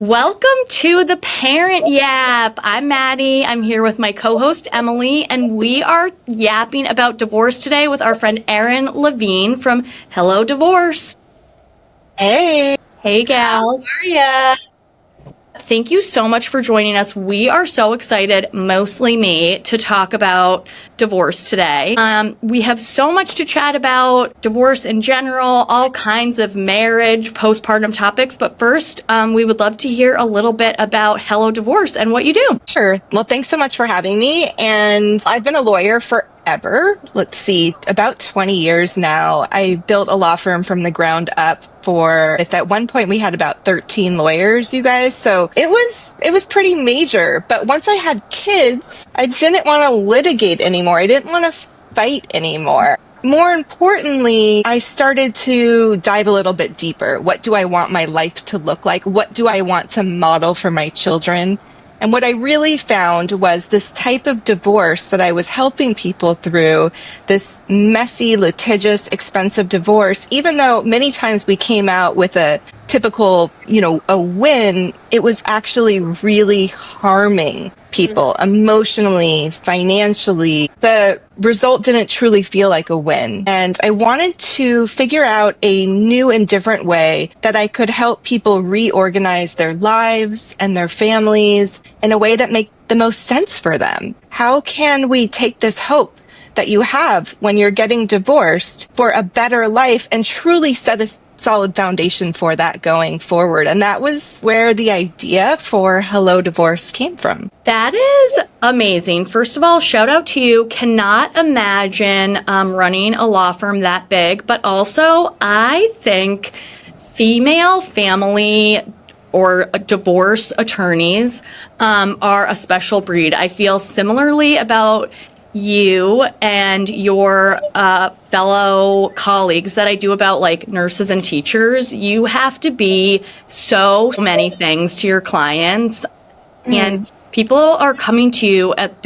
Welcome to the Parent Yap. I'm Maddie. I'm here with my co-host Emily, and we are yapping about divorce today with our friend Erin Levine from Hello Divorce. Hey. Hey, gals. How are ya? Thank you so much for joining us. We are so excited, mostly me, to talk about divorce today. We have so much to chat about, divorce in general, all kinds of marriage, postpartum topics. But first, we would love to hear a little bit about Hello Divorce and what you do. Sure. Well, thanks so much for having me. And I've been a lawyer forever. Let's see, about 20 years now. I built a law firm from the ground up at one point we had about 13 lawyers, you guys. So it was pretty major. But once I had kids, I didn't want to litigate anymore. I didn't want to fight anymore. More importantly, I started to dive a little bit deeper. What do I want my life to look like? What do I want to model for my children? And what I really found was this type of divorce that I was helping people through, this messy, litigious, expensive divorce, even though many times we came out with a typical, a win, it was actually really harming people emotionally, financially. The result didn't truly feel like a win. And I wanted to figure out a new and different way that I could help people reorganize their lives and their families in a way that make the most sense for them. How can we take this hope that you have when you're getting divorced for a better life and truly set a solid foundation for that going forward? And that was where the idea for Hello Divorce came from. That is amazing. First of all, shout out to you. Cannot imagine running a law firm that big, but also I think female family or divorce attorneys are a special breed. I feel similarly about you and your fellow colleagues that I do about like nurses and teachers. You have to be so many things to your clients, and people are coming to you at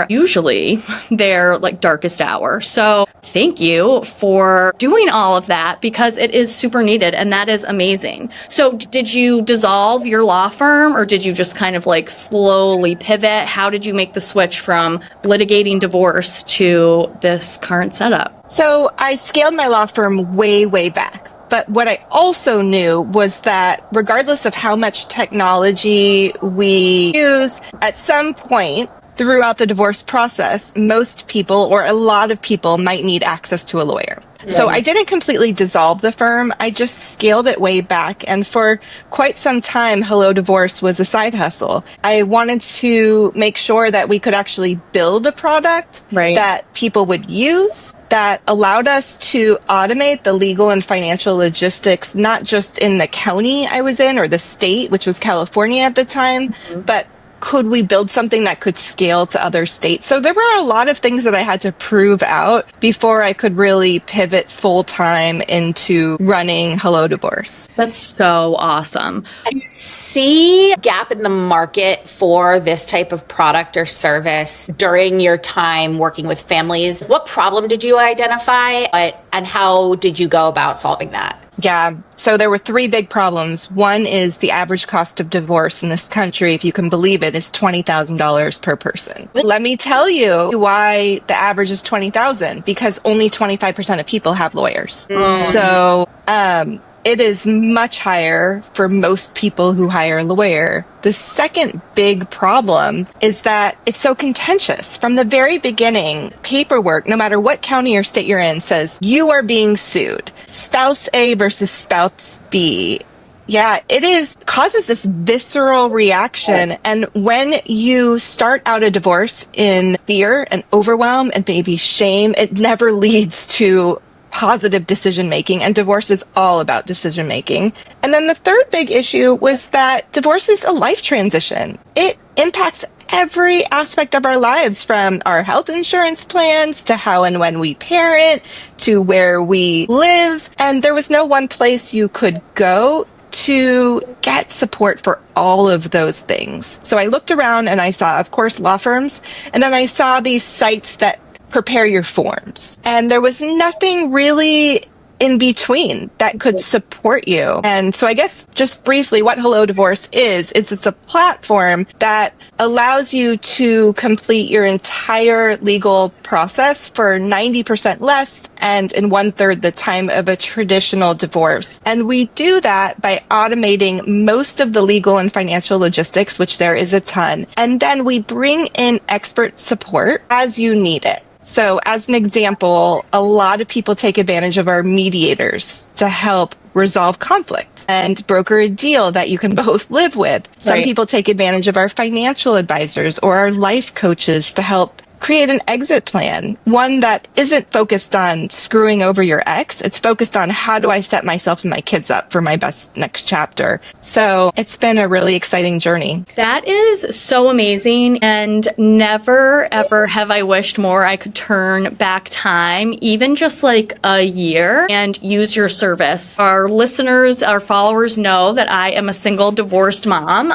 usually their like darkest hour. So thank you for doing all of that because it is super needed and that is amazing. So did you dissolve your law firm or did you just kind of like slowly pivot? How did you make the switch from litigating divorce to this current setup? So I scaled my law firm way, way back. But what I also knew was that regardless of how much technology we use, at some point throughout the divorce process, most people or a lot of people might need access to a lawyer. Right. So I didn't completely dissolve the firm. I just scaled it way back. And for quite some time, Hello Divorce was a side hustle. I wanted to make sure that we could actually build a product that people would use, that allowed us to automate the legal and financial logistics, not just in the county I was in or the state, which was California at the time, but could we build something that could scale to other states? So there were a lot of things that I had to prove out before I could really pivot full time into running Hello Divorce. That's so awesome. Do you see a gap in the market for this type of product or service during your time working with families? What problem did you identify and how did you go about solving that? Yeah, so there were three big problems. One is the average cost of divorce in this country, if you can believe it, is $20,000 per person. Let me tell you why the average is $20,000, because only 25% of people have lawyers. So it is much higher for most people who hire a lawyer. The second big problem is that it's so contentious. From the very beginning, paperwork, no matter what county or state you're in, says you are being sued. Spouse A versus spouse B. Yeah, causes this visceral reaction. And when you start out a divorce in fear and overwhelm and maybe shame, it never leads to positive decision making, and divorce is all about decision making. And then the third big issue was that divorce is a life transition. It impacts every aspect of our lives, from our health insurance plans to how and when we parent to where we live. And there was no one place you could go to get support for all of those things. So I looked around and I saw, of course, law firms, and then I saw these sites that prepare your forms. And there was nothing really in between that could support you. And so I guess just briefly what Hello Divorce is, it's a platform that allows you to complete your entire legal process for 90% less and in 1/3 the time of a traditional divorce. And we do that by automating most of the legal and financial logistics, which there is a ton. And then we bring in expert support as you need it. So as an example, a lot of people take advantage of our mediators to help resolve conflict and broker a deal that you can both live with. Some people take advantage of our financial advisors or our life coaches to help create an exit plan, one that isn't focused on screwing over your ex. It's focused on how do I set myself and my kids up for my best next chapter. So it's been a really exciting journey. That is so amazing. And never, ever have I wished more I could turn back time, even just like a year, and use your service. Our listeners, our followers know that I am a single divorced mom.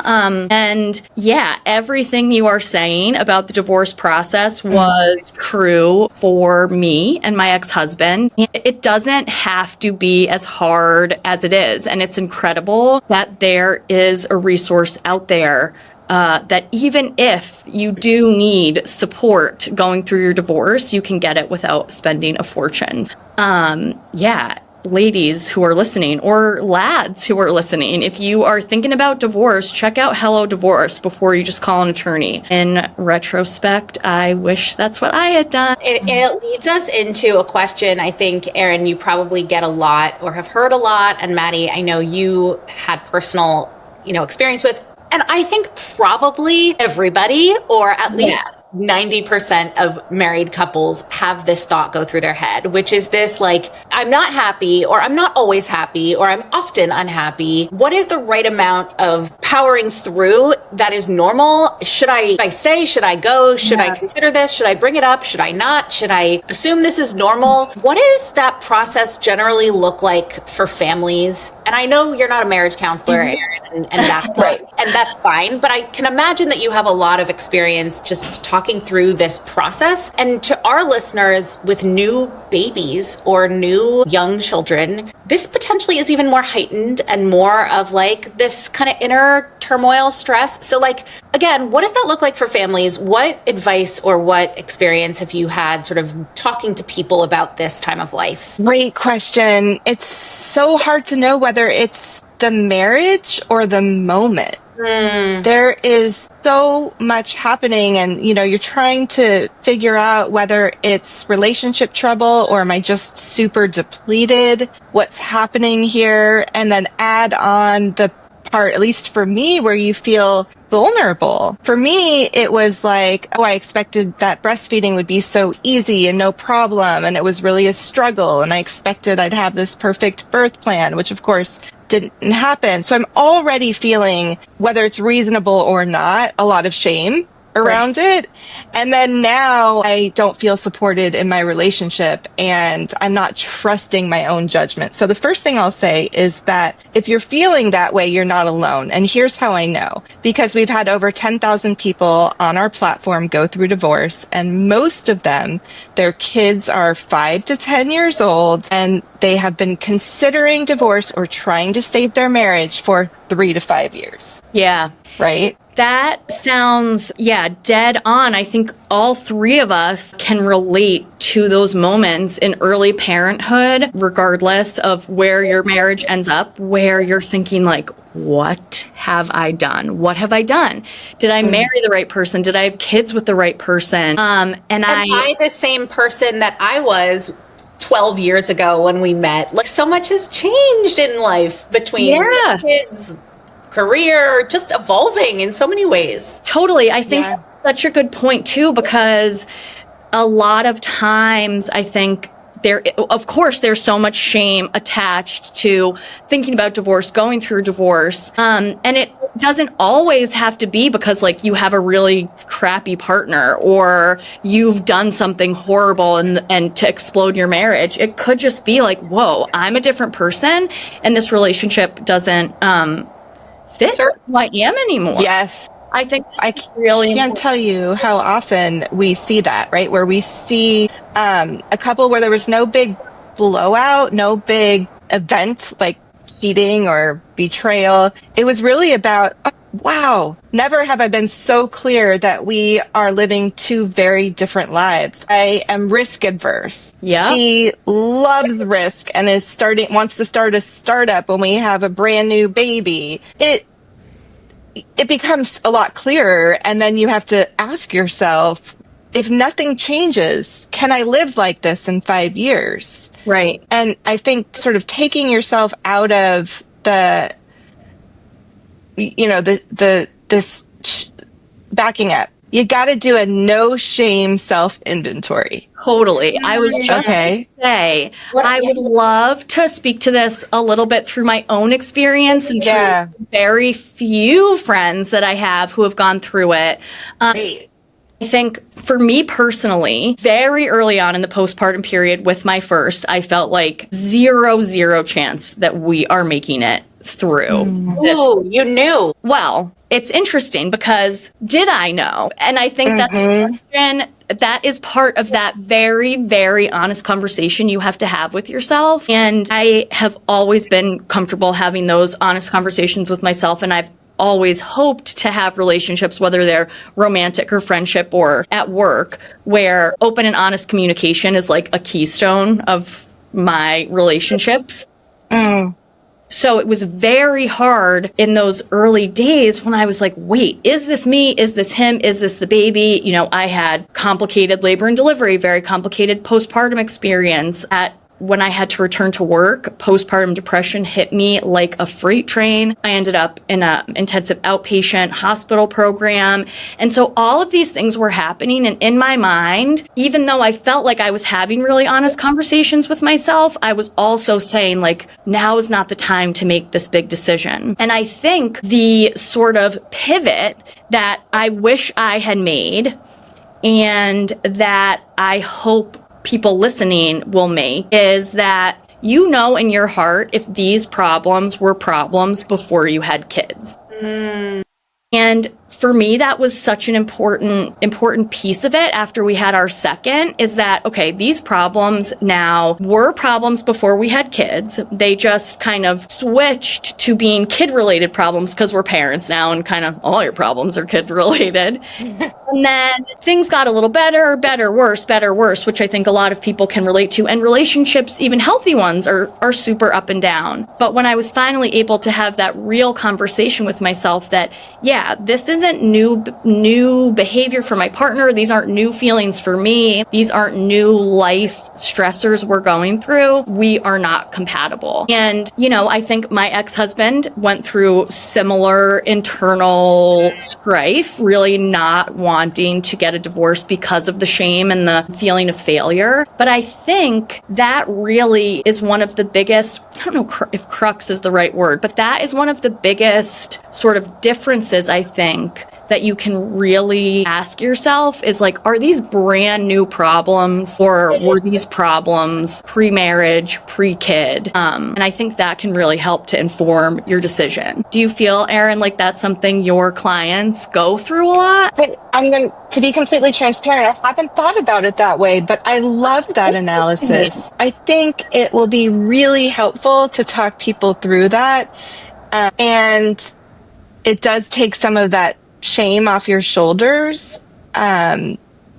And yeah, everything you are saying about the divorce process was true for me and my ex-husband. It doesn't have to be as hard as it is. And it's incredible that there is a resource out there that even if you do need support going through your divorce, you can get it without spending a fortune. Yeah. Ladies who are listening, or lads who are listening, if you are thinking about divorce, check out Hello Divorce before you just call an attorney. In retrospect, I wish that's what I had done. It leads us into a question I think, Erin, you probably get a lot or have heard a lot. And Maddie, I know you had personal, experience with. And I think probably everybody, or at least 90% of married couples have this thought go through their head, which is this like, I'm not happy, or I'm not always happy, or I'm often unhappy. What is the right amount of powering through that is normal? Should I stay? Should I go? Should I consider this? Should I bring it up? Should I not? Should I assume this is normal? What does that process generally look like for families? And I know you're not a marriage counselor, Erin, and that's right. And that's fine. But I can imagine that you have a lot of experience just talking through this process. And to our listeners with new babies or new young children, this potentially is even more heightened and more of like this kind of inner turmoil, stress. So like, again, what does that look like for families? What advice or what experience have you had sort of talking to people about this time of life? Great question. It's so hard to know whether it's the marriage or the moment. There is so much happening, and you're trying to figure out whether it's relationship trouble or am I just super depleted? What's happening here? And then add on the part, at least for me, where you feel vulnerable. For me, it was like, I expected that breastfeeding would be so easy and no problem, and it was really a struggle, and I expected I'd have this perfect birth plan, which of course didn't happen. So I'm already feeling, whether it's reasonable or not, a lot of shame around it. And then now I don't feel supported in my relationship, and I'm not trusting my own judgment. So the first thing I'll say is that if you're feeling that way, you're not alone. And here's how I know. Because we've had over 10,000 people on our platform go through divorce, and most of them, their kids are 5 to 10 years old, and they have been considering divorce or trying to save their marriage for 3 to 5 years. Yeah. Right? That sounds, dead on. I think all three of us can relate to those moments in early parenthood, regardless of where your marriage ends up, where you're thinking like, what have I done? What have I done? Did I marry the right person? Did I have kids with the right person? Am I the same person that I was 12 years ago when we met? Like, so much has changed in life between kids, career, just evolving in so many ways. Totally. I think that's such a good point too, because a lot of times I think of course, there's so much shame attached to thinking about divorce, going through divorce. And it doesn't always have to be because like you have a really crappy partner or you've done something horrible and to explode your marriage. It could just be like, whoa, I'm a different person and this relationship doesn't fit who I am anymore. Yes. I think I really can't tell you how often we see that, right? Where we see a couple where there was no big blowout, no big event like cheating or betrayal. It was really about, oh, wow, never have I been so clear that we are living two very different lives. I am risk adverse. Yeah. She loves risk and wants to start a startup when we have a brand new baby. It becomes a lot clearer, and then you have to ask yourself, if nothing changes, can I live like this in 5 years? Right. And I think sort of taking yourself out of the, backing up. You got to do a no shame self inventory. Totally. I was just Okay. going to say, I would love to speak to this a little bit through my own experience and Yeah. through very few friends that I have who have gone through it. I think for me personally, very early on in the postpartum period with my first, I felt like zero chance that we are making it through. Oh, you knew. Well, it's interesting because did I know? And I think that's a question that is part of that very, very honest conversation you have to have with yourself. And I have always been comfortable having those honest conversations with myself. And I've always hoped to have relationships, whether they're romantic or friendship or at work, where open and honest communication is like a keystone of my relationships. So it was very hard in those early days when I was like, wait, is this me? Is this him? Is this the baby? You know, I had complicated labor and delivery, very complicated postpartum experience. When I had to return to work, postpartum depression hit me like a freight train. I ended up in an intensive outpatient hospital program. And so all of these things were happening. And in my mind, even though I felt like I was having really honest conversations with myself, I was also saying like, now is not the time to make this big decision. And I think the sort of pivot that I wish I had made and that I hope people listening will make is that you know in your heart if these problems were problems before you had kids. And for me, that was such an important piece of it after we had our second is that, okay, these problems now were problems before we had kids. They just kind of switched to being kid-related problems because we're parents now and kind of all your problems are kid-related. And then things got a little better, worse, which I think a lot of people can relate to. And relationships, even healthy ones, are super up and down. But when I was finally able to have that real conversation with myself that, yeah, this isn't new behavior for my partner. These aren't new feelings for me. These aren't new life stressors we're going through. We are not compatible. And, you know, I think my ex-husband went through similar internal strife, really not wanting to get a divorce because of the shame and the feeling of failure. But I think that really is one of the biggest, I don't know if crux is the right word, but that is one of the biggest sort of differences, I think, that you can really ask yourself is like, are these brand new problems or were these problems pre-marriage, pre-kid? And I think that can really help to inform your decision. Do you feel, Erin, like that's something your clients go through a lot? I'm going to be completely transparent. I haven't thought about it that way, but I love that analysis. I think it will be really helpful to talk people through that. And it does take some of that shame off your shoulders to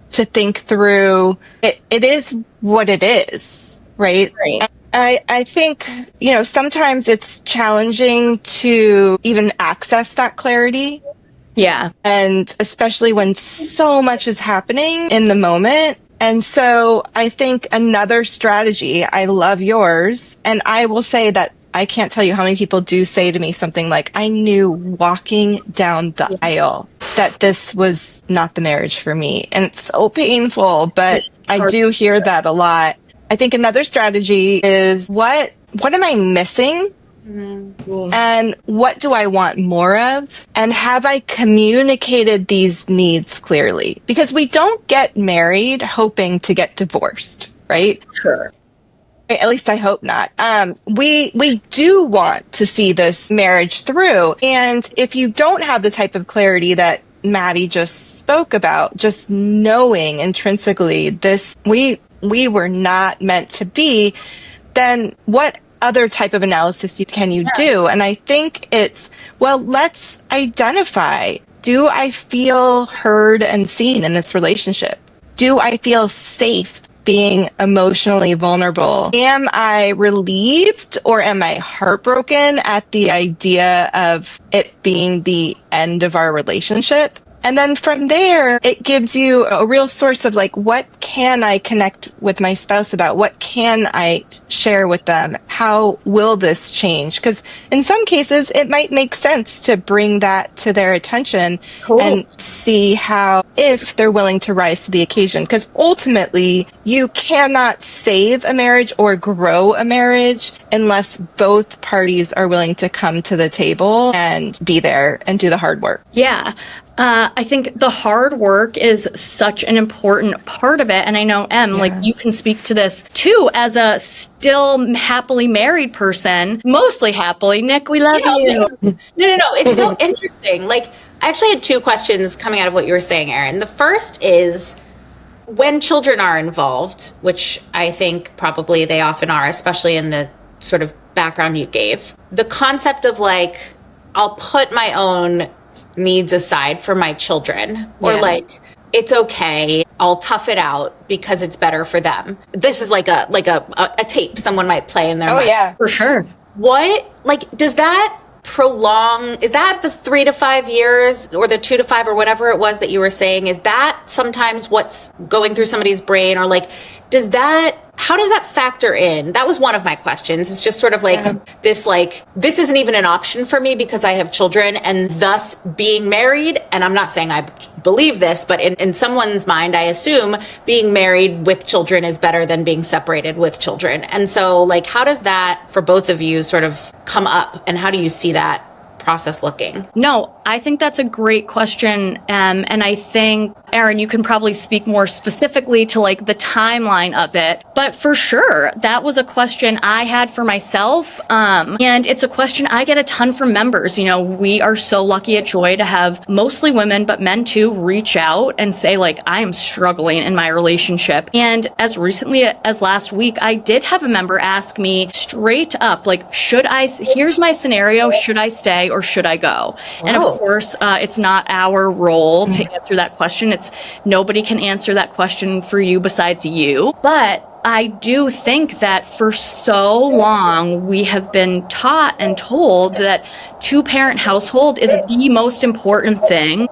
think through it is what it is, right? I think, you know, sometimes it's challenging to even access that clarity. Yeah. And especially when so much is happening in the moment. And so I think another strategy, I love yours, and I will say that I can't tell you how many people do say to me something like, I knew walking down the aisle that this was not the marriage for me. And it's so painful, but I do hear that a lot. I think another strategy is what am I missing? And what do I want more of? And have I communicated these needs clearly? Because we don't get married hoping to get divorced, right? Sure. At least I hope not. We do want to see this marriage through. And if you don't have the type of clarity that Maddie just spoke about, just knowing intrinsically this, we were not meant to be, then what other type of analysis can you do? And I think it's, well, let's identify, do I feel heard and seen in this relationship? Do I feel safe being emotionally vulnerable? Am I relieved or am I heartbroken at the idea of it being the end of our relationship? And then from there, it gives you a real source of like, what can I connect with my spouse about? What can I share with them? How will this change? Because in some cases, it might make sense to bring that to their attention and see how, if they're willing to rise to the occasion. Because ultimately, you cannot save a marriage or grow a marriage unless both parties are willing to come to the table and be there and do the hard work. Yeah. I think the hard work is such an important part of it. And I know, like you can speak to this too, as a still happily married person, mostly happily. Nick, we love you. No. It's so interesting. Like, I actually had two questions coming out of what you were saying, Erin. The first is, when children are involved, which I think probably they often are, especially in the sort of background you gave, the concept of like, I'll put my own needs aside for my children, or like, it's okay, I'll tough it out because it's better for them. This is like a tape someone might play in their mind. Yeah, For sure. What, like, does that prolong, is that the 3 to 5 years or the 2 to 5 or whatever it was that you were saying? Is that sometimes what's going through somebody's brain, or like, how does that factor in? That was one of my questions. It's just sort of like this isn't even an option for me because I have children, and thus being married, and I'm not saying I believe this, but in someone's mind, I assume being married with children is better than being separated with children. And so like, how does that for both of you sort of come up, and how do you see that process looking? No, I think that's a great question. And I think, Erin, you can probably speak more specifically to like the timeline of it. But for sure, that was a question I had for myself. And it's a question I get a ton from members. You know, we are so lucky at Joy to have mostly women, but men too, reach out and say like, I am struggling in my relationship. And as recently as last week, I did have a member ask me straight up, like, here's my scenario, should I stay or should I go? And of course, it's not our role to answer that question. Nobody can answer that question for you besides you. But I do think that for so long, we have been taught and told that two-parent household is the most important thing.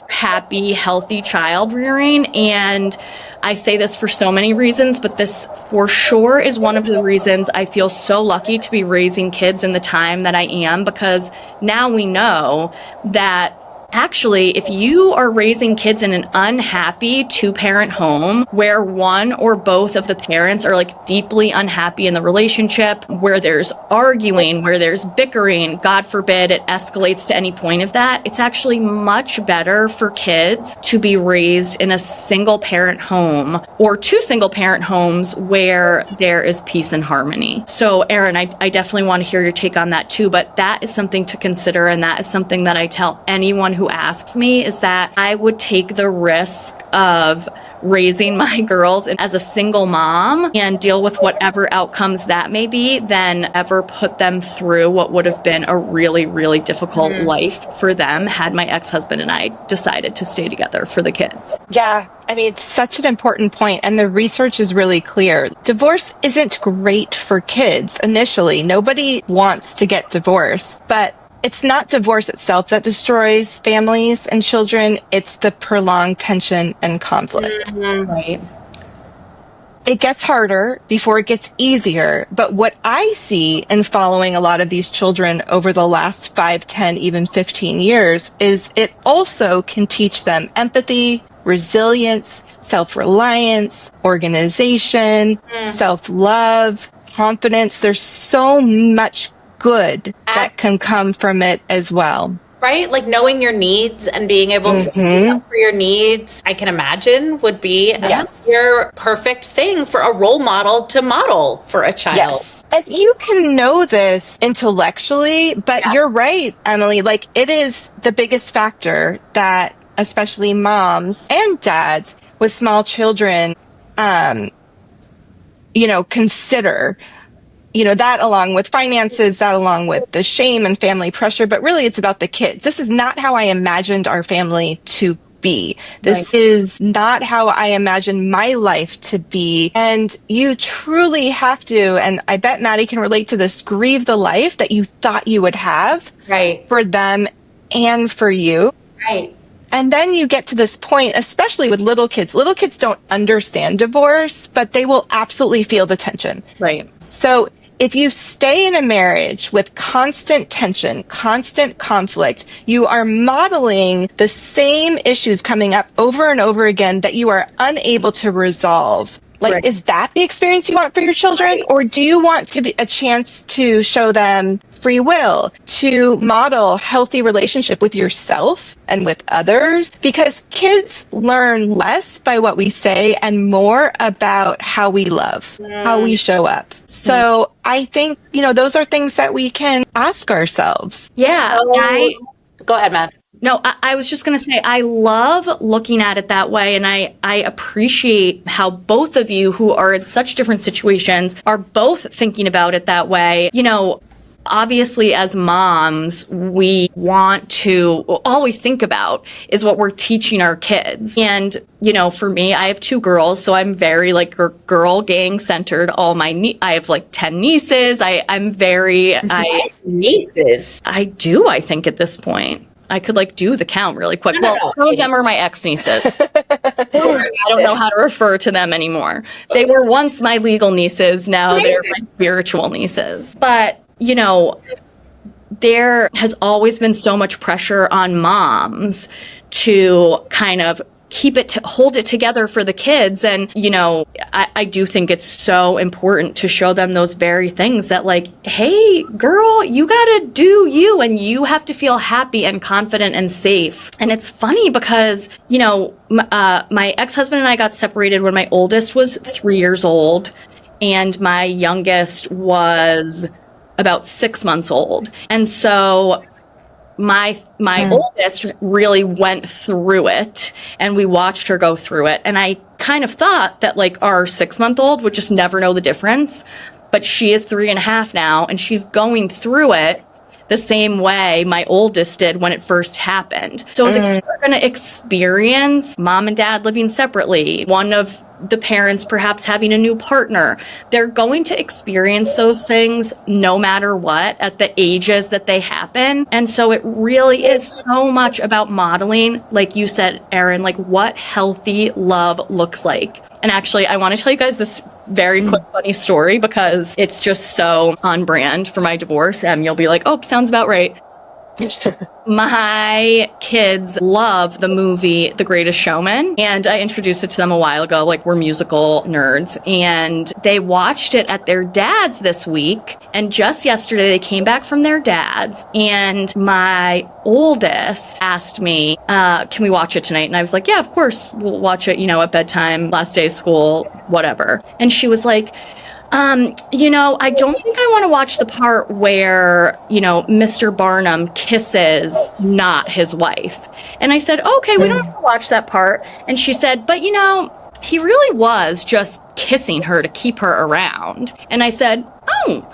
Happy, healthy child rearing. And I say this for so many reasons, but this for sure is one of the reasons I feel so lucky to be raising kids in the time that I am, because now we know that actually, if you are raising kids in an unhappy two-parent home where one or both of the parents are like deeply unhappy in the relationship, where there's arguing, where there's bickering, God forbid it escalates to any point of that, it's actually much better for kids to be raised in a single-parent home or two single-parent homes where there is peace and harmony. So, Erin, I definitely want to hear your take on that too, but that is something to consider, and that is something that I tell anyone who asks me, is that I would take the risk of raising my girls as a single mom and deal with whatever outcomes that may be than ever put them through what would have been a really, really difficult life for them had my ex-husband and I decided to stay together for the kids. Yeah. I mean, it's such an important point, and the research is really clear. Divorce isn't great for kids initially. Nobody wants to get divorced, but it's not divorce itself that destroys families and children. It's the prolonged tension and conflict. Right. It gets harder before it gets easier. But what I see in following a lot of these children over the last 5, 10, even 15 years is it also can teach them empathy, resilience, self-reliance, organization, self-love, confidence. There's so much good that can come from it as well. Right? Like knowing your needs and being able to speak up for your needs, I can imagine would be your perfect thing for a role model to model for a child. Yes. And you can know this intellectually, but you're right, Emily. Like, it is the biggest factor that especially moms and dads with small children consider, that along with finances, that along with the shame and family pressure, but really it's about the kids. This is not how I imagined our family to be. This is not how I imagined my life to be. And you truly have to, and I bet Maddie can relate to this, grieve the life that you thought you would have for them and for you. Right. And then you get to this point, especially with little kids. Little kids don't understand divorce, but they will absolutely feel the tension. Right. So if you stay in a marriage with constant tension, constant conflict, you are modeling the same issues coming up over and over again that you are unable to resolve. Like, is that the experience you want for your children? Or do you want to be a chance to show them free will, to model healthy relationship with yourself and with others? Because kids learn less by what we say and more about how we love, how we show up. So I think, those are things that we can ask ourselves. Yeah. Go ahead, Matt. No, I was just going to say, I love looking at it that way. And I appreciate how both of you who are in such different situations are both thinking about it that way. Obviously, as moms, we want to, all we think about is what we're teaching our kids. And, for me, I have 2 girls, so I'm very girl gang centered. I have 10 nieces. I'm very, Nieces. I do, I think at this point. I could do the count really quick. Well, some of them are my ex-nieces. I don't know how to refer to them anymore. They were once my legal nieces. Now they're my spiritual nieces. But, there has always been so much pressure on moms to kind of hold it together for the kids. And, I do think it's so important to show them those very things that hey, girl, you gotta do you, and you have to feel happy and confident and safe. And it's funny because, my ex-husband and I got separated when my oldest was 3 years old and my youngest was about 6 months old. And so my oldest really went through it, and we watched her go through it. And I kind of thought that our 6-month-old would just never know the difference. But she is 3.5 now, and she's going through it the same way my oldest did when it first happened. So they're going to experience mom and dad living separately, one of the parents perhaps having a new partner. They're going to experience those things no matter what at the ages that they happen. And so it really is so much about modeling, like you said, Erin, what healthy love looks like. And actually, I want to tell you guys this very quick, funny story because it's just so on brand for my divorce. And you'll be like, oh, sounds about right. My kids love the movie The Greatest Showman, and I introduced it to them a while ago. We're musical nerds, and they watched it at their dad's this week. And just yesterday, they came back from their dad's, and my oldest asked me, can we watch it tonight? And I was like, yeah, of course, we'll watch it, at bedtime, last day of school, whatever. And she was like, I don't think I want to watch the part where, Mr. Barnum kisses not his wife. And I said, okay, we don't have to watch that part. And she said, but he really was just kissing her to keep her around. And I said, oh,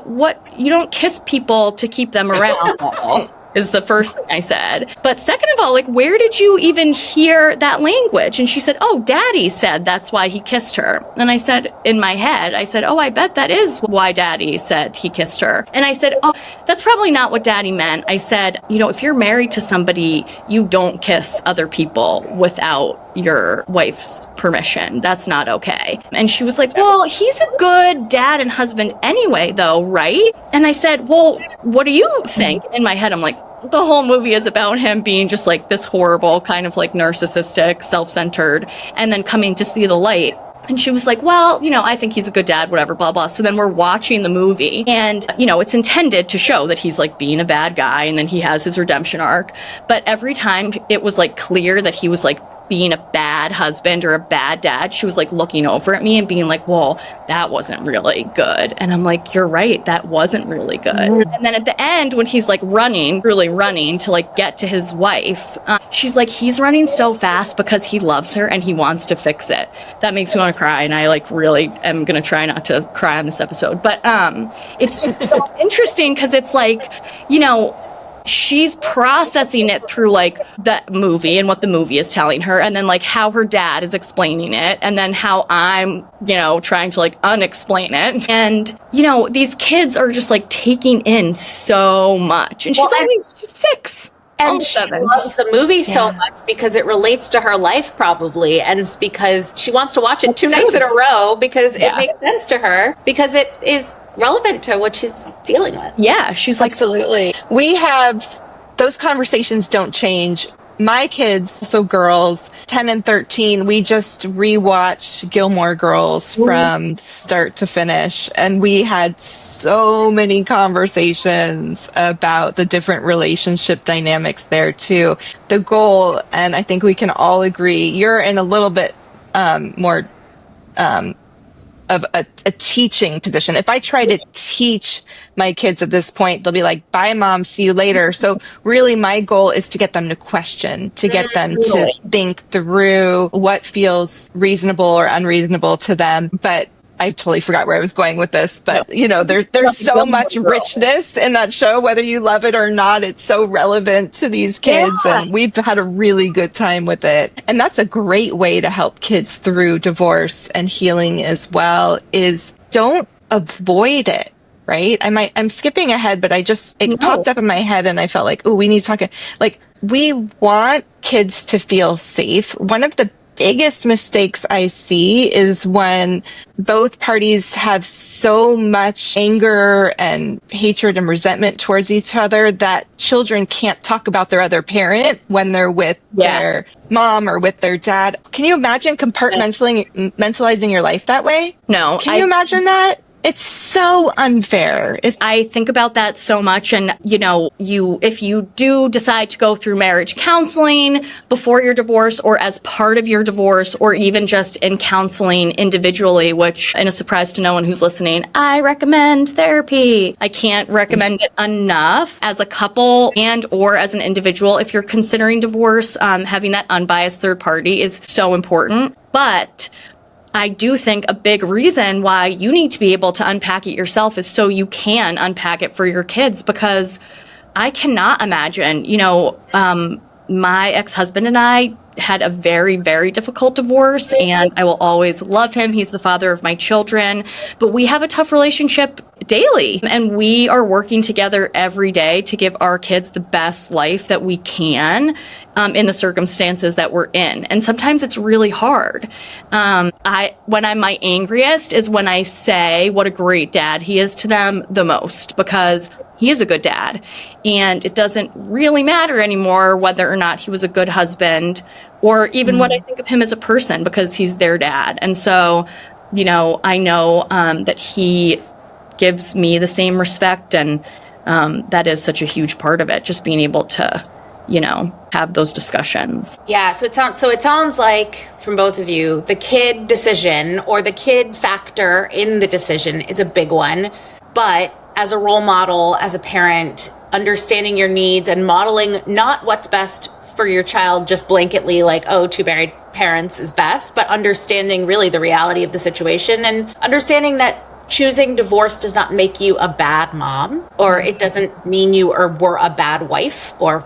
what? You don't kiss people to keep them around. Is the first thing I said. But second of all, where did you even hear that language? And she said, oh, Daddy said that's why he kissed her. And I said, in my head, oh, I bet that is why Daddy said he kissed her. And I said, oh, that's probably not what Daddy meant. I said, if you're married to somebody, you don't kiss other people without your wife's permission. That's not okay. And she was like, well, he's a good dad and husband anyway, though, right? And I said, well, what do you think? In my head, I'm like, the whole movie is about him being just this horrible kind of narcissistic, self-centered, and then coming to see the light. And she was like, well, I think he's a good dad, whatever, blah, blah. So then we're watching the movie and, it's intended to show that he's being a bad guy and then he has his redemption arc. But every time it was clear that he was being a bad husband or a bad dad, she was like looking over at me and being like, well, that wasn't really good. And I'm like, you're right, that wasn't really good. And then at the end, when he's like really running to like get to his wife, she's like, he's running so fast because he loves her and he wants to fix it. That makes me want to cry. And I like really am going to try not to cry on this episode. But it's just so interesting because it's like, you know, she's processing it through like the movie and what the movie is telling her, and then like how her dad is explaining it, and then how I'm, you know, trying to like unexplain it. And, you know, these kids are just like taking in so much. And she's she's 6. And she loves the movie so much because it relates to her life probably, and it's because she wants to watch it 2 nights in a row because it makes sense to her, because it is relevant to what she's dealing with. Yeah, she's like, absolutely. We have, those conversations don't change. My kids, so girls, 10 and 13, we just rewatched Gilmore Girls from start to finish. And we had so many conversations about the different relationship dynamics there too. The goal, and I think we can all agree, you're in a little bit more of a teaching position. If I try to teach my kids at this point, they'll be like, bye mom, see you later. So really my goal is to get them to question, to get them to think through what feels reasonable or unreasonable to them. But I totally forgot where I was going with this, but you know, there's so much richness in that show, whether you love it or not. It's so relevant to these kids, and we've had a really good time with it. And that's a great way to help kids through divorce and healing as well, is don't avoid it. Right? I'm skipping ahead, but it popped up in my head and I felt like, oh, we need to talk. Like, we want kids to feel safe. One of the biggest mistakes I see is when both parties have so much anger and hatred and resentment towards each other that children can't talk about their other parent when they're with their mom or with their dad. Can you imagine compartmentalizing your life that way? No. Can you imagine that? It's so unfair. I think about that so much. And, you know, if you do decide to go through marriage counseling before your divorce or as part of your divorce, or even just in counseling individually, which, in a surprise to no one who's listening, I recommend therapy. I can't recommend it enough. As a couple and or as an individual, if you're considering divorce, having that unbiased third party is so important. But I do think a big reason why you need to be able to unpack it yourself is so you can unpack it for your kids, because I cannot imagine, you know, my ex-husband and I had a very, very difficult divorce, and I will always love him. He's the father of my children, but we have a tough relationship daily, and we are working together every day to give our kids the best life that we can in the circumstances that we're in. And sometimes it's really hard. When I'm my angriest is when I say what a great dad he is to them the most, because he is a good dad, and it doesn't really matter anymore whether or not he was a good husband or even what I think of him as a person, because he's their dad. And so, you know, I know that he gives me the same respect, and that is such a huge part of it, just being able to, you know, have those discussions. Yeah, so it sounds like from both of you, the kid decision or the kid factor in the decision is a big one, but as a role model, as a parent, understanding your needs and modeling not what's best for your child just blanketly like, oh, two married parents is best, but understanding really the reality of the situation and understanding that choosing divorce does not make you a bad mom, or it doesn't mean you were a bad wife or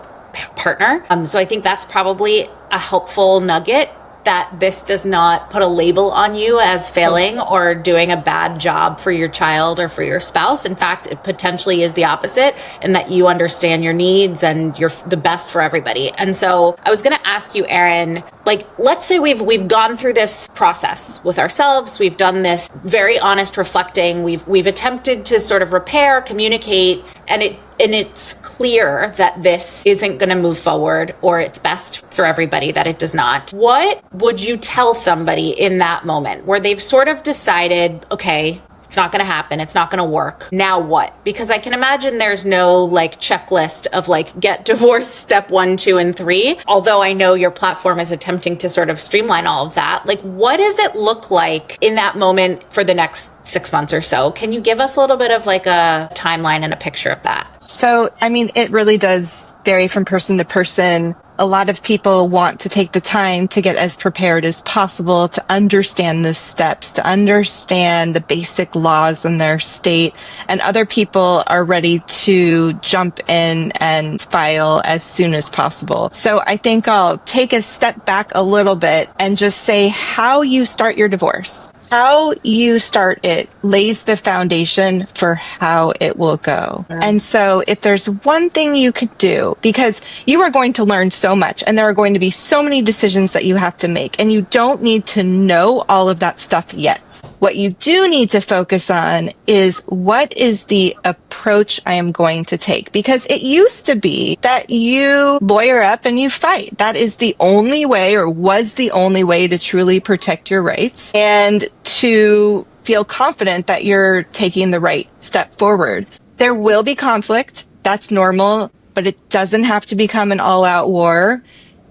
partner. So I think that's probably a helpful nugget, that this does not put a label on you as failing or doing a bad job for your child or for your spouse. In fact, it potentially is the opposite, in that you understand your needs and you're the best for everybody. And so I was going to ask you, Erin, like, let's say we've gone through this process with ourselves. We've done this very honest reflecting. We've attempted to sort of repair, communicate, and it's clear that this isn't going to move forward, or it's best for everybody that it does not. What would you tell somebody in that moment where they've sort of decided, okay, It's not going to happen. It's not going to work. Now what? Because I can imagine there's no like checklist of like get divorced step 1, 2, and 3. Although I know your platform is attempting to sort of streamline all of that. Like, what does it look like in that moment for the next 6 months or so? Can you give us a little bit of like a timeline and a picture of that? So, I mean, it really does vary from person to person. A lot of people want to take the time to get as prepared as possible, to understand the steps, to understand the basic laws in their state. And other people are ready to jump in and file as soon as possible. So I think I'll take a step back a little bit and just say how you start your divorce. How you start it lays the foundation for how it will go. And so if there's one thing you could do, because you are going to learn so much and there are going to be so many decisions that you have to make, and you don't need to know all of that stuff yet. What you do need to focus on is what is the approach I am going to take? Because it used to be that you lawyer up and you fight. That is the only way, or was the only way, to truly protect your rights and to feel confident that you're taking the right step forward. There will be conflict. That's normal, but it doesn't have to become an all-out war.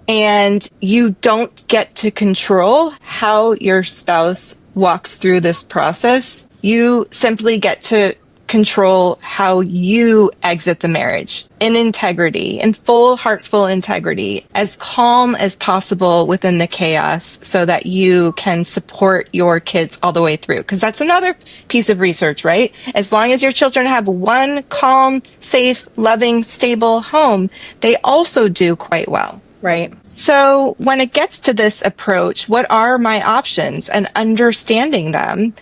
And you don't get to control how your spouse walks through this process. You simply get to control how you exit the marriage in integrity, in full heartful integrity, as calm as possible within the chaos, so that you can support your kids all the way through. Because that's another piece of research, right? As long as your children have one calm, safe, loving, stable home, they also do quite well. Right. So when it gets to this approach, what are my options, and understanding them?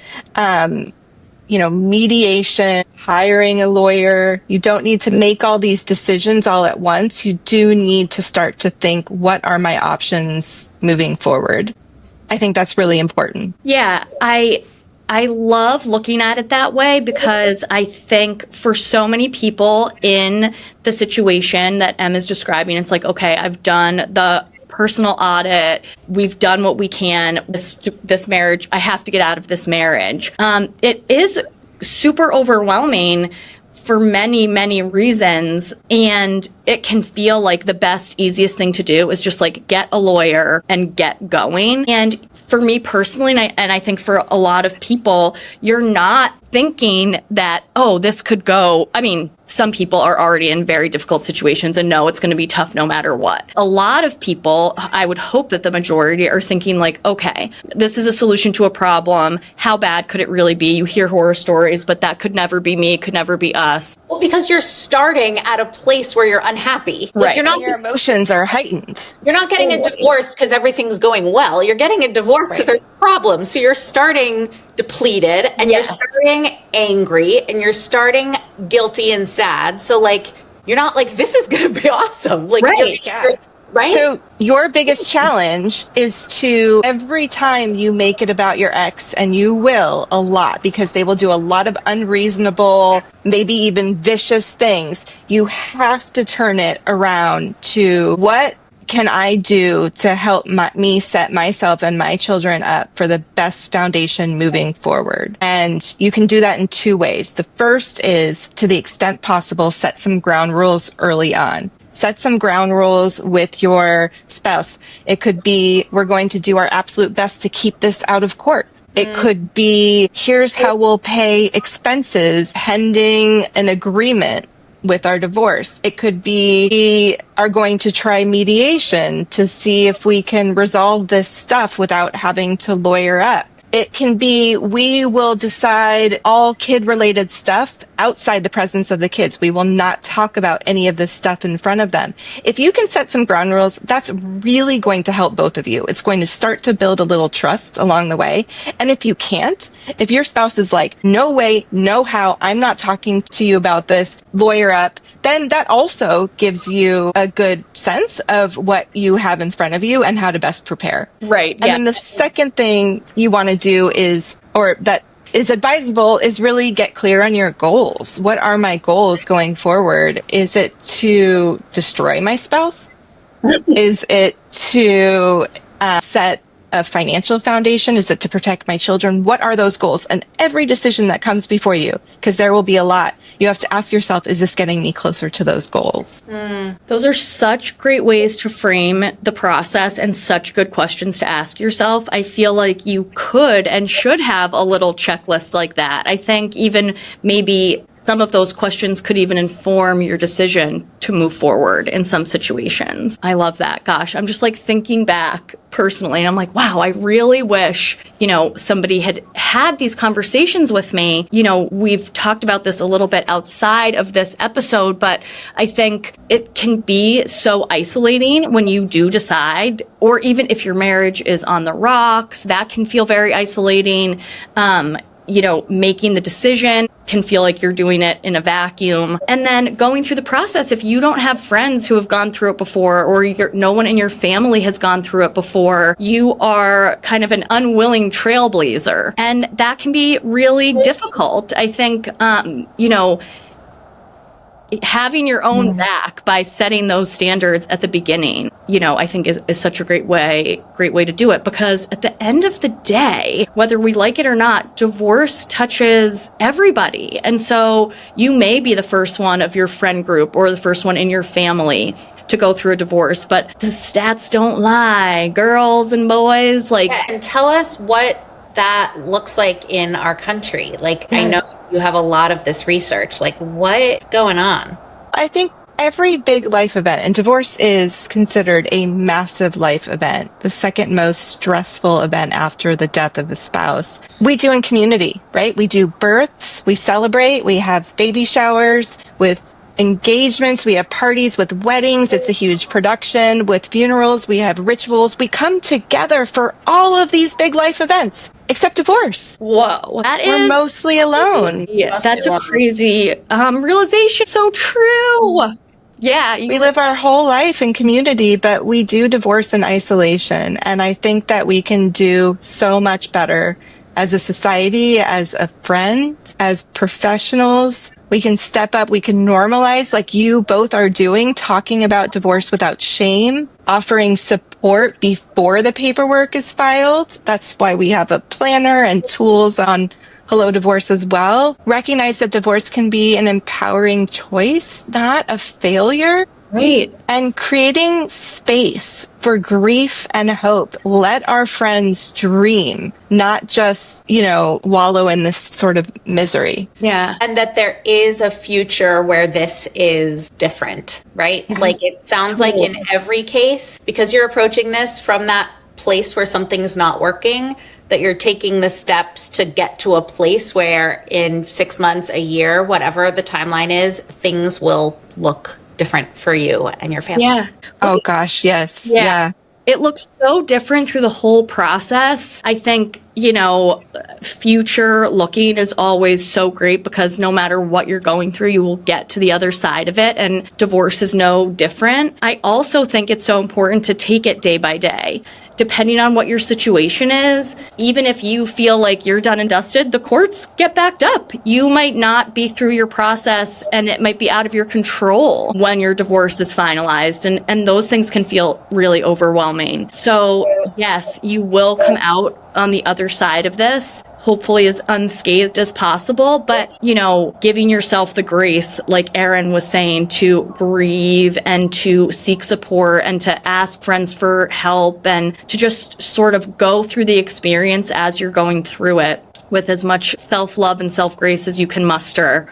Mediation, hiring a lawyer. You don't need to make all these decisions all at once. You do need to start to think, what are my options moving forward? I think that's really important. Yeah, I love looking at it that way, because I think for so many people in the situation that Em is describing, it's like, okay, I've done the personal audit. We've done what we can. This marriage, I have to get out of this marriage. It is super overwhelming for many, many reasons. And it can feel like the best, easiest thing to do is just like get a lawyer and get going. And for me personally, and I think for a lot of people, you're not thinking that, oh, this could go. I mean, some people are already in very difficult situations and know it's going to be tough no matter what. A lot of people, I would hope that the majority, are thinking like, okay, this is a solution to a problem. How bad could it really be? You hear horror stories, but that could never be me, could never be us. Well, because you're starting at a place where you're unhappy. Right. You're not, your emotions are heightened. You're not getting a divorce because everything's going well. You're getting a divorce because there's problems. So you're starting depleted, and you're starting angry, and you're starting guilty and sad. So like, you're not like, this is going to be awesome. Like, right? So your biggest challenge is to, every time you make it about your ex, and you will a lot, because they will do a lot of unreasonable, maybe even vicious things, you have to turn it around to, what can I do to help me set myself and my children up for the best foundation moving forward? And you can do that in two ways. The first is, to the extent possible, set some ground rules early on. Set some ground rules with your spouse. It could be, we're going to do our absolute best to keep this out of court. It could be, here's how we'll pay expenses pending an agreement with our divorce. It could be, we are going to try mediation to see if we can resolve this stuff without having to lawyer up. It can be, we will decide all kid-related stuff outside the presence of the kids. We will not talk about any of this stuff in front of them. If you can set some ground rules, that's really going to help both of you. It's going to start to build a little trust along the way. And if you can't, if your spouse is like, no way, no how, I'm not talking to you about this, lawyer up, then that also gives you a good sense of what you have in front of you and how to best prepare. Right. And then the second thing you want to do is, or that is advisable, is really get clear on your goals. What are my goals going forward? Is it to destroy my spouse? Is it to set a financial foundation? Is it to protect my children? What are those goals? And every decision that comes before you, because there will be a lot, you have to ask yourself, is this getting me closer to those goals? Those are such great ways to frame the process and such good questions to ask yourself. I feel like you could and should have a little checklist like that. I think even maybe some of those questions could even inform your decision to move forward in some situations. I love that. Gosh, I'm just like thinking back personally, and I'm like, wow, I really wish, somebody had had these conversations with me. We've talked about this a little bit outside of this episode, but I think it can be so isolating when you do decide, or even if your marriage is on the rocks, that can feel very isolating. Making the decision can feel like you're doing it in a vacuum. And then going through the process, if you don't have friends who have gone through it before, or no one in your family has gone through it before, you are kind of an unwilling trailblazer. And that can be really difficult. I think, having your own back by setting those standards at the beginning, I think is such a great way to do it, because at the end of the day, whether we like it or not, divorce touches everybody. And so you may be the first one of your friend group or the first one in your family to go through a divorce, but the stats don't lie, girls and boys. And tell us what that looks like in our country. I know you have a lot of this research. What's going on? I think every big life event, and divorce is considered a massive life event, the second most stressful event after the death of a spouse. We do in community, right? We do births, we celebrate, we have baby showers with engagements, we have parties with weddings. It's a huge production. With funerals, we have rituals. We come together for all of these big life events, except divorce. Whoa, We're mostly alone. Yeah, that's a crazy realization. So true. Yeah. We live our whole life in community, but we do divorce in isolation. And I think that we can do so much better as a society, as a friend, as professionals. We can step up, we can normalize, like you both are doing, talking about divorce without shame, offering support before the paperwork is filed. That's why we have a planner and tools on Hello Divorce as well. Recognize that divorce can be an empowering choice, not a failure. Right. And creating space for grief and hope. Let our friends dream, not just, wallow in this sort of misery. Yeah. And that there is a future where this is different, right? Yeah. It sounds like in every case, because you're approaching this from that place where something's not working, that you're taking the steps to get to a place where in 6 months, a year, whatever the timeline is, things will look different for you and your family. Yeah. Oh gosh, yes. Yeah. It looks so different through the whole process. I think, future looking is always so great, because no matter what you're going through, you will get to the other side of it. And divorce is no different. I also think it's so important to take it day by day. Depending on what your situation is, even if you feel like you're done and dusted, the courts get backed up. You might not be through your process, and it might be out of your control when your divorce is finalized. And those things can feel really overwhelming. So yes, you will come out on the other side of this, hopefully as unscathed as possible, but giving yourself the grace, like Erin was saying, to grieve and to seek support and to ask friends for help and to just sort of go through the experience as you're going through it with as much self-love and self-grace as you can muster.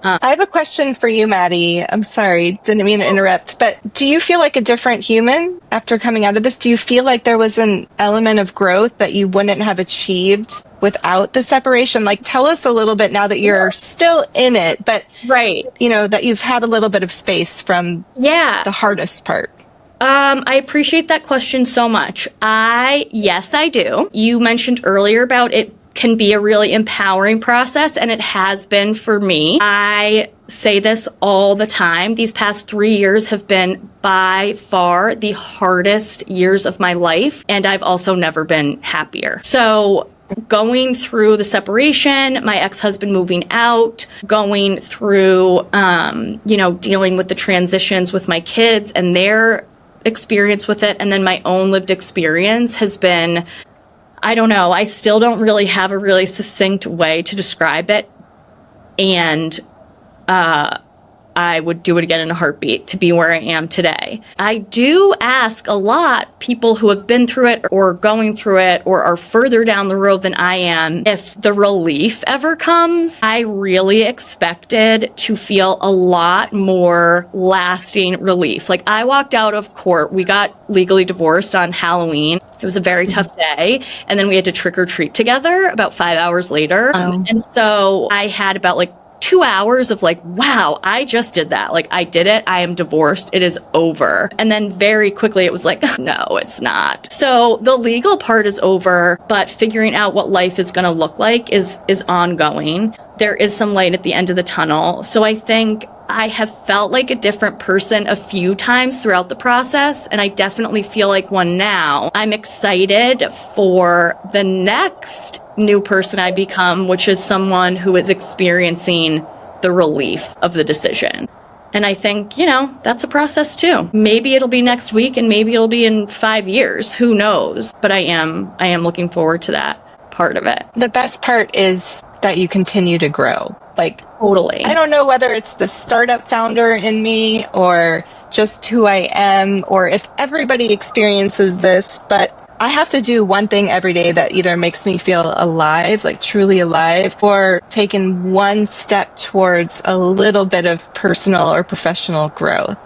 I have a question for you, Maddie. I'm sorry, didn't mean to interrupt, but do you feel like a different human after coming out of this? Do you feel like there was an element of growth that you wouldn't have achieved without the separation? Tell us a little bit now that you're still in it, but right, that you've had a little bit of space from the hardest part. I appreciate that question so much. Yes, I do. You mentioned earlier about it can be a really empowering process, and it has been for me. I say this all the time. These past 3 years have been by far the hardest years of my life, and I've also never been happier. So going through the separation, my ex-husband moving out, going through, dealing with the transitions with my kids and their experience with it and then my own lived experience has been, I don't know, I still don't really have a really succinct way to describe it. And I would do it again in a heartbeat to be where I am today. I do ask a lot people who have been through it or going through it or are further down the road than I am if the relief ever comes. I really expected to feel a lot more lasting relief. Like, I walked out of court. We got legally divorced on Halloween. It was a very tough day. And then we had to trick or treat together about 5 hours later. And so I had about 2 hours of wow, I just did that. I did it. I am divorced. It is over. And then very quickly it was no, it's not. So the legal part is over, but figuring out what life is going to look like is ongoing. There is some light at the end of the tunnel. So I think I have felt like a different person a few times throughout the process, and I definitely feel like one now. I'm excited for the next new person I become, which is someone who is experiencing the relief of the decision. And I think, that's a process too. Maybe it'll be next week and maybe it'll be in 5 years. Who knows? But I am looking forward to that part of it. The best part is that you continue to grow. Totally. I don't know whether it's the startup founder in me or just who I am, or if everybody experiences this, but I have to do one thing every day that either makes me feel alive, truly alive, or taking one step towards a little bit of personal or professional growth.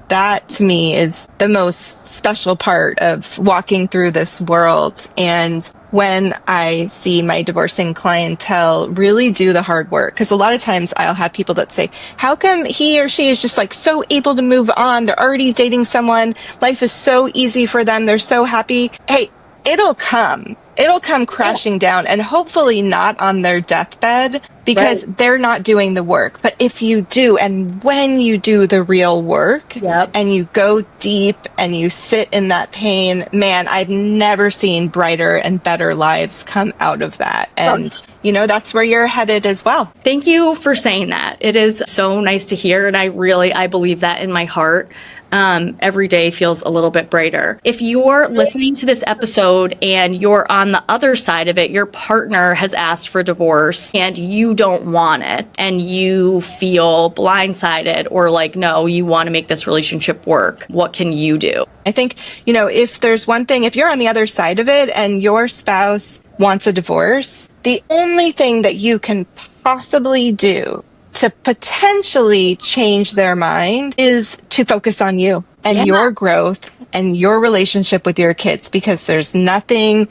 That to me is the most special part of walking through this world. And when I see my divorcing clientele really do the hard work, because a lot of times I'll have people that say, how come he or she is just so able to move on? They're already dating someone. Life is so easy for them. They're so happy. Hey, it'll come. It'll come crashing down, and hopefully not on their deathbed, because they're not doing the work. But if you do, and when you do the real work, and you go deep and you sit in that pain, man, I've never seen brighter and better lives come out of that. And that's where you're headed as well. Thank you for saying that. It is so nice to hear. And I believe that in my heart. Every day feels a little bit brighter. If you're listening to this episode and you're on the other side of it, your partner has asked for divorce and you don't want it and you feel blindsided or no, you want to make this relationship work, what can you do? I think, if there's one thing, if you're on the other side of it and your spouse wants a divorce, the only thing that you can possibly do to potentially change their mind is to focus on you and your growth and your relationship with your kids, because there's nothing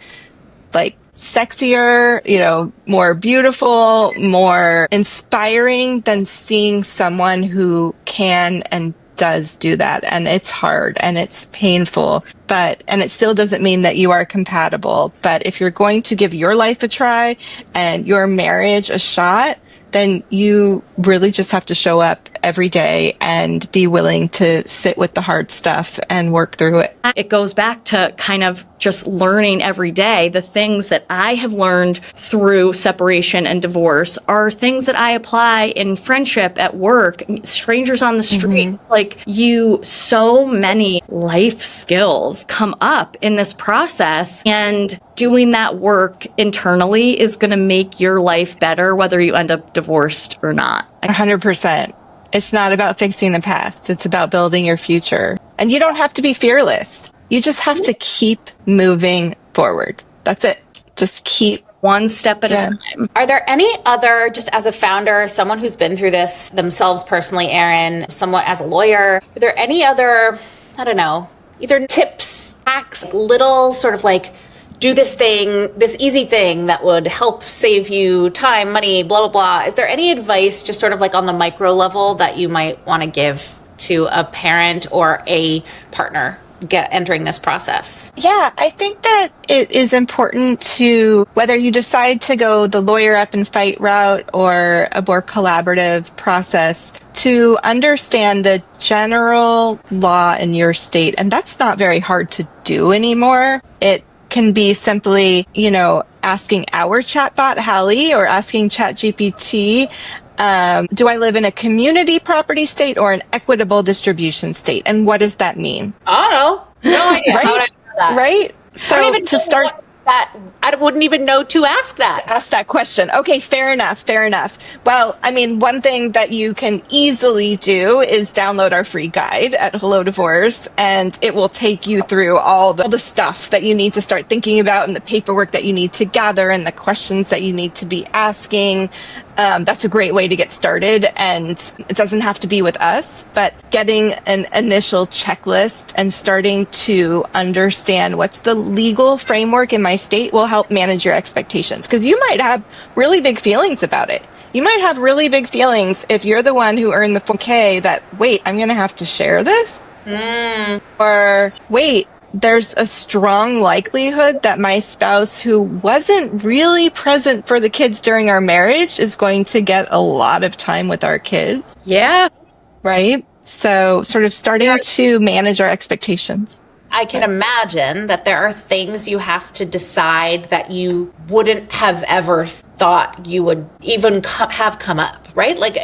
sexier, more beautiful, more inspiring than seeing someone who can and does do that. And it's hard and it's painful, and it still doesn't mean that you are compatible. But if you're going to give your life a try and your marriage a shot, then you really just have to show up every day and be willing to sit with the hard stuff and work through it. It goes back to kind of just learning every day. The things that I have learned through separation and divorce are things that I apply in friendship, at work, strangers on the street. So many life skills come up in this process, and doing that work internally is going to make your life better, whether you end up divorced or not. 100%. It's not about fixing the past. It's about building your future. And you don't have to be fearless. You just have to keep moving forward. That's it. Just keep one step at a time. Are there any other, just as a founder, someone who's been through this themselves personally, Erin, someone as a lawyer, are there any other, I don't know, either tips, hacks, little sort of do this thing, this easy thing that would help save you time, money, blah, blah, blah. Is there any advice just sort of on the micro level that you might want to give to a parent or a partner entering this process? Yeah, I think that it is important to, whether you decide to go the lawyer up and fight route or a more collaborative process, to understand the general law in your state. And that's not very hard to do anymore. It can be simply, asking our chatbot, Hallie, or asking ChatGPT, Do I live in a community property state or an equitable distribution state? And what does that mean? I don't know. No idea. Right? How would I know that? Right? I So don't even to know start... what that, I wouldn't even know to ask that. Ask that question. Okay, fair enough. Well, I mean, one thing that you can easily do is download our free guide at Hello Divorce, and it will take you through all the stuff that you need to start thinking about and the paperwork that you need to gather and the questions that you need to be asking. That's a great way to get started, and it doesn't have to be with us, but getting an initial checklist and starting to understand what's the legal framework in my state will help manage your expectations, because you might have really big feelings about it. You might have really big feelings if you're the one who earned the 4K that, wait, I'm going to have to share this? Or, wait, there's a strong likelihood that my spouse who wasn't really present for the kids during our marriage is going to get a lot of time with our kids. Yeah. Right? So sort of starting to manage our expectations. I can imagine that there are things you have to decide that you wouldn't have ever thought you would even have come up, right? Like,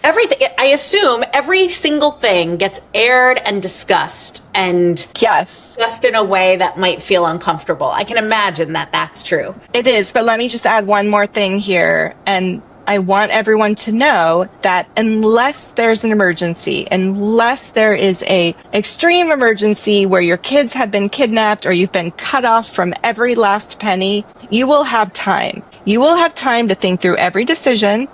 everything, I assume every single thing gets aired and discussed, and yes, just in a way that might feel uncomfortable. I can imagine that that's true. It is, but let me just add one more thing here, and I want everyone to know that unless there's an emergency, unless there is a extreme emergency where your kids have been kidnapped or you've been cut off from every last penny, you will have time. You will have time to think through every decision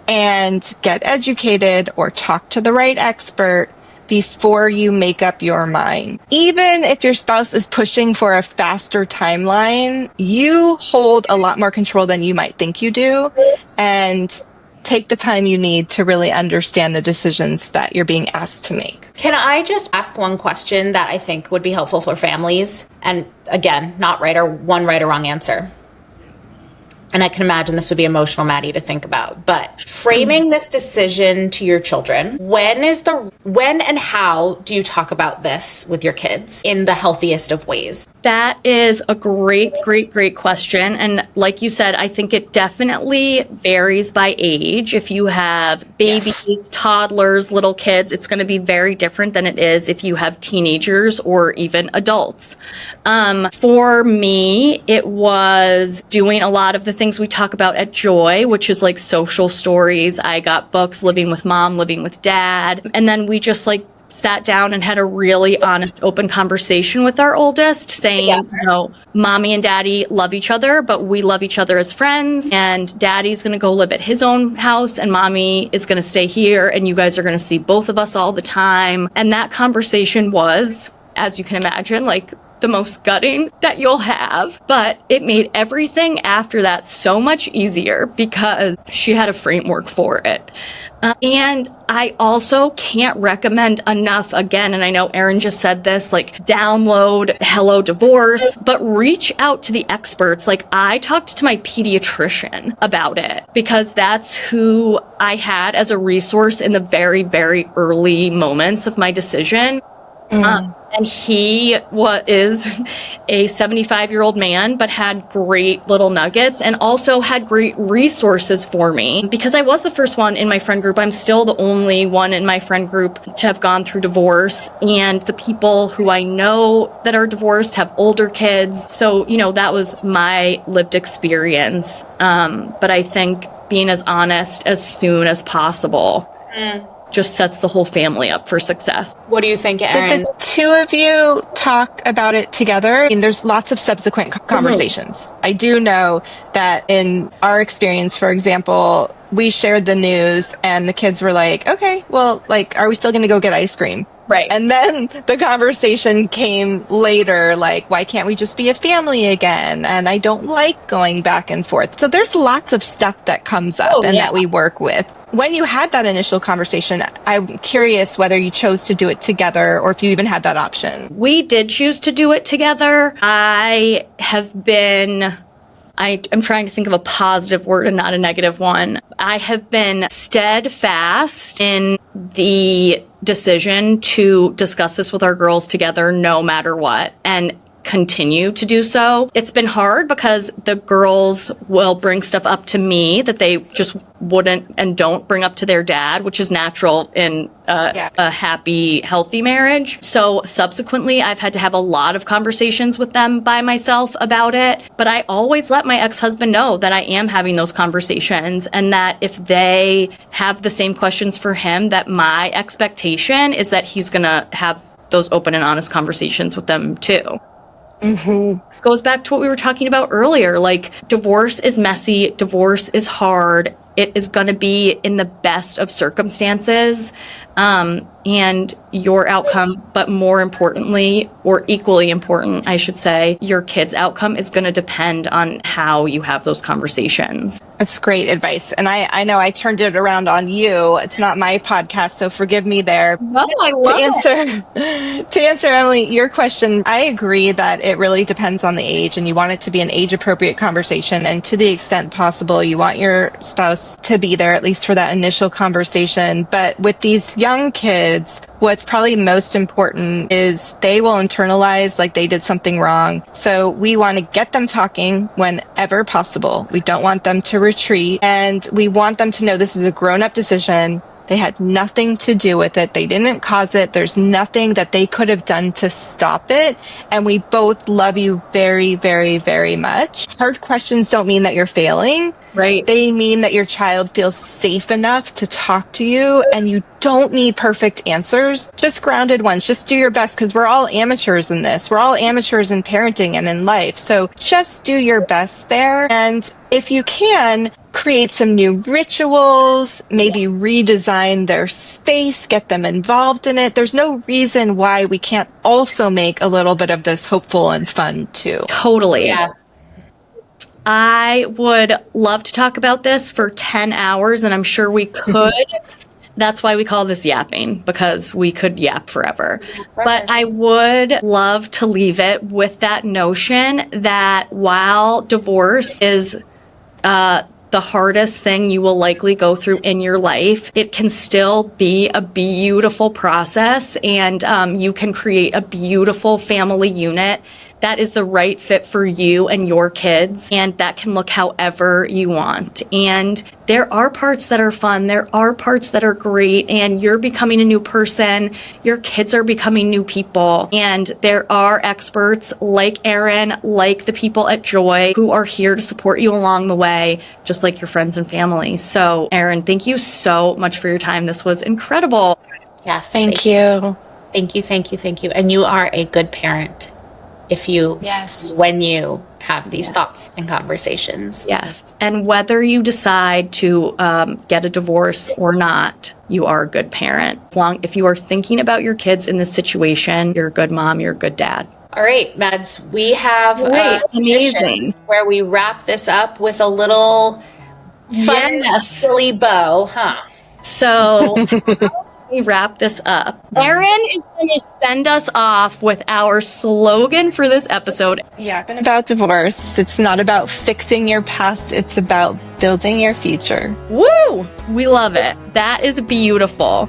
and get educated or talk to the right expert before you make up your mind. Even if your spouse is pushing for a faster timeline, you hold a lot more control than you might think you do, and take the time you need to really understand the decisions that you're being asked to make. Can I just ask one question that I think would be helpful for families? And again, not right or wrong answer. And I can imagine this would be emotional, Maddie, to think about. But framing this decision to your children, when and how do you talk about this with your kids in the healthiest of ways? That is a great question. And like you said, I think it definitely varies by age. If you have babies, toddlers, little kids, it's going to be very different than it is if you have teenagers or even adults. For me, it was doing a lot of the things we talk about at Joy, which is like social stories. I got books, Living with Mom, Living with Dad. And then we just like sat down and had a really honest, open conversation with our oldest, saying, you know, Mommy and Daddy love each other, but we love each other as friends. And Daddy's going to go live at his own house and Mommy is going to stay here. And you guys are going to see both of us all the time. And that conversation was, as you can imagine, like the most gutting that you'll have, but it made everything after that so much easier because she had a framework for it. And I also can't recommend enough, again, and I know Erin just said this, like download Hello Divorce, but reach out to the experts. Like I talked to my pediatrician about it because that's who I had as a resource in the very, very early moments of my decision. And he is a 75-year-old man, but had great little nuggets and also had great resources for me. Because I was the first one in my friend group, I'm still the only one in my friend group to have gone through divorce. And the people who I know that are divorced have older kids. So, you know, that was my lived experience. But I think being as honest as soon as possible just sets the whole family up for success. What do you think, Erin? Did the two of you talk about it together? I mean, there's lots of subsequent conversations. I do know that in our experience, for example, we shared the news and the kids were like, okay, well, like, are we still going to go get ice cream? Right. And then the conversation came later, like, why can't we just be a family again? And I don't like going back and forth. So there's lots of stuff that comes up that we work with. When you had that initial conversation, I'm curious whether you chose to do it together or if you even had that option. We did choose to do it together. I'm trying to think of a positive word and not a negative one. I have been steadfast in the decision to discuss this with our girls together no matter what. And continue to do so. It's been hard because the girls will bring stuff up to me that they just wouldn't and don't bring up to their dad, which is natural in a happy, healthy marriage. So subsequently, I've had to have a lot of conversations with them by myself about it. But I always let my ex-husband know that I am having those conversations, and that if they have the same questions for him, that my expectation is that he's going to have those open and honest conversations with them too. Goes back to what we were talking about earlier. Like, divorce is messy. Divorce is hard. It is going to be in the best of circumstances, and your outcome, but more importantly, or equally important, I should say, your kid's outcome is going to depend on how you have those conversations. That's great advice. And I know I turned it around on you. It's not my podcast, so forgive me there. No, I love it. To answer, Emily, your question, I agree that it really depends on the age, and you want it to be an age-appropriate conversation. And to the extent possible, you want your spouse to be there, at least for that initial conversation. But with these young kids, what's probably most important is they will internalize like they did something wrong. So we want to get them talking whenever possible. We don't want them to retreat, and we want them to know this is a grown-up decision. They had nothing to do with it. They didn't cause it. There's nothing that they could have done to stop it. And we both love you very, very, very much. Hard questions don't mean that you're failing. Right. They mean that your child feels safe enough to talk to you, and you don't need perfect answers, just grounded ones. Just do your best, because we're all amateurs in this. We're all amateurs in parenting and in life. So just do your best there. And if you can, create some new rituals, maybe redesign their space, get them involved in it. There's no reason why we can't also make a little bit of this hopeful and fun too. Totally. Yeah. I would love to talk about this for 10 hours, and I'm sure we could. That's why we call this yapping, because we could yap forever. But I would love to leave it with that notion that while divorce is the hardest thing you will likely go through in your life, it can still be a beautiful process, and you can create a beautiful family unit that is the right fit for you and your kids, and that can look however you want. And there are parts that are fun, there are parts that are great, and you're becoming a new person, your kids are becoming new people, and there are experts like Erin, like the people at Joy, who are here to support you along the way, just like your friends and family. So, Erin, thank you so much for your time. This was incredible. Yes. Thank you. Thank you. Thank you. Thank you. And you are a good parent if you, when you have these thoughts and conversations. Yes. And whether you decide to get a divorce or not, you are a good parent. If you are thinking about your kids in this situation, you're a good mom, you're a good dad. All right, Mads, we have a amazing where we wrap this up with a little fun, silly bow, huh? So we wrap this up. Erin is going to send us off with our slogan for this episode. Yapping about divorce. It's not about fixing your past. It's about building your future. Woo! We love it. That is beautiful.